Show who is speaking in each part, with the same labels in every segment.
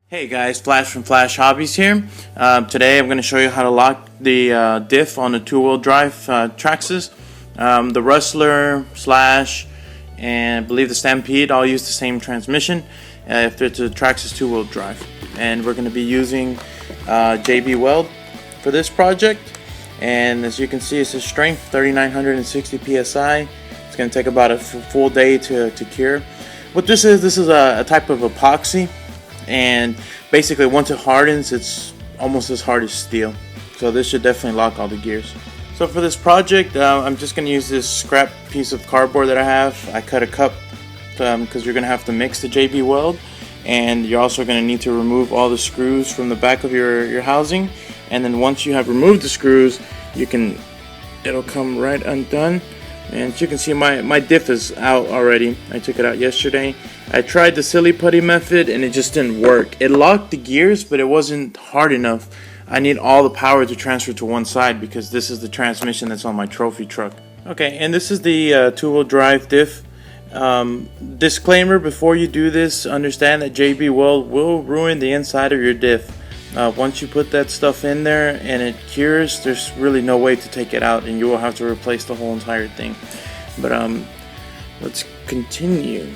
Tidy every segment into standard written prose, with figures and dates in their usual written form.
Speaker 1: Hey guys, Flash from Flash Hobbies here. Today I'm going to show you how to lock the diff on the two-wheel drive Traxxas. The Rustler, Slash, and I believe the Stampede all use the same transmission if it's a Traxxas two-wheel drive. And we're going to be using JB Weld for this project. And as you can see, it says strength 3960 psi. It's going to take about a full day to cure. What this is a type of epoxy. And basically once it hardens, it's almost as hard as steel, so this should definitely lock all the gears. So for this project, I'm just going to use this scrap piece of cardboard that I have. I cut a cup because you're going to have to mix the JB Weld, and you're also going to need to remove all the screws from the back of your housing. And then once you have removed the screws, it'll come right undone. And as you can see, my diff is out already. I took it out yesterday. I tried the silly putty method and it just didn't work. It locked the gears, but it wasn't hard enough. I need all the power to transfer to one side because this is the transmission that's on my trophy truck. Okay, and this is the two-wheel drive diff. Disclaimer, before you do this, understand that JB Weld will ruin the inside of your diff. Once you put that stuff in there and it cures, there's really no way to take it out, and you will have to replace the whole entire thing. But let's continue.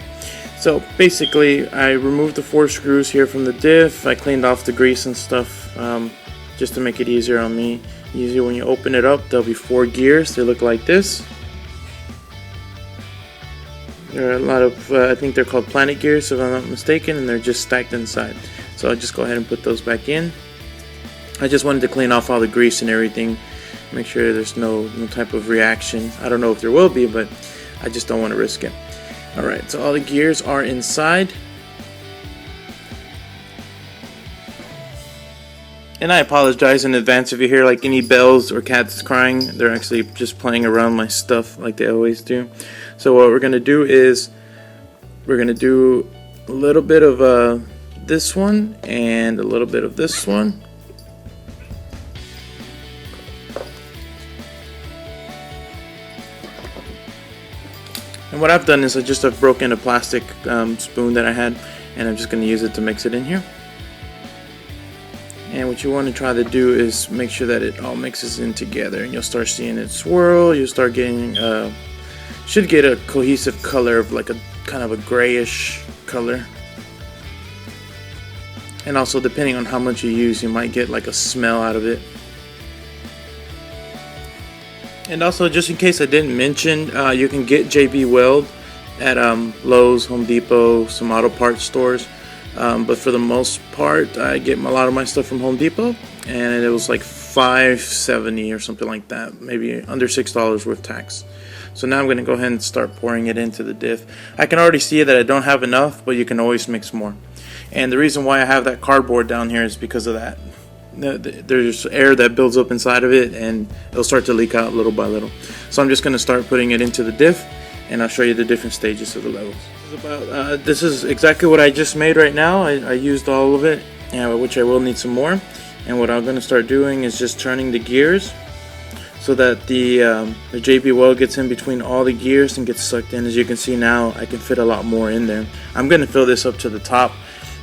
Speaker 1: So basically, I removed the 4 screws here from the diff. I cleaned off the grease and stuff just to make it easier on me. Usually when you open it up, there'll be 4 gears. They look like this. There are a lot of, I think they're called planet gears if I'm not mistaken, and they're just stacked inside. So I'll just go ahead and put those back in. I just wanted to clean off all the grease and everything, make sure there's no type of reaction. I don't know if there will be, but I just don't want to risk it. Alright, so all the gears are inside. And I apologize in advance if you hear like any bells or cats crying. They're actually just playing around my stuff like they always do. So what we're going to do is we're going to do a little bit of this one and a little bit of this one. And what I've done is I've broken a plastic spoon that I had, and I'm just going to use it to mix it in here. And what you want to try to do is make sure that it all mixes in together, and you'll start seeing it swirl. You'll start getting should get a cohesive color of like a kind of a grayish color. And also, depending on how much you use, you might get like a smell out of it. And also, just in case I didn't mention, you can get JB Weld at Lowe's, Home Depot, some auto parts stores. But for the most part, I get a lot of my stuff from Home Depot, and it was like $5.70 or something like that, maybe under $6 with tax. So now I'm going to go ahead and start pouring it into the diff. I can already see that I don't have enough, but you can always mix more. And the reason why I have that cardboard down here is because of that. There's air that builds up inside of it, and it'll start to leak out little by little. So I'm just going to start putting it into the diff, and I'll show you the different stages of the levels. This is exactly what I just made right now. I used all of it, which I will need some more. And what I'm going to start doing is just turning the gears so that the JB Weld gets in between all the gears and gets sucked in. As you can see now, I can fit a lot more in there. I'm going to fill this up to the top,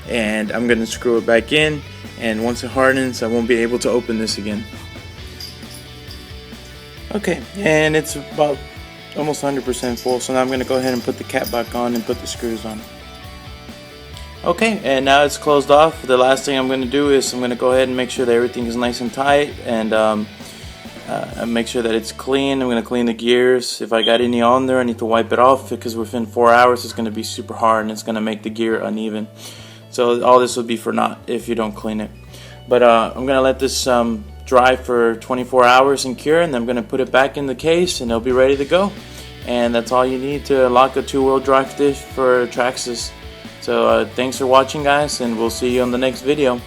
Speaker 1: and I'm going to screw it back in. And once it hardens, I won't be able to open this again. Okay, and it's about almost 100% full, so now I'm going to go ahead and put the cap back on and put the screws on. Okay, and now it's closed off. The last thing I'm going to do is I'm going to go ahead and make sure that everything is nice and tight, and make sure that it's clean. I'm going to clean the gears. If I got any on there, I need to wipe it off, because within 4 hours it's going to be super hard and it's going to make the gear uneven. So all this will be for naught if you don't clean it. But I'm going to let this dry for 24 hours and cure, and then I'm going to put it back in the case and it'll be ready to go. And that's all you need to lock a two-wheel drive diff for Traxxas. So thanks for watching, guys, and we'll see you on the next video.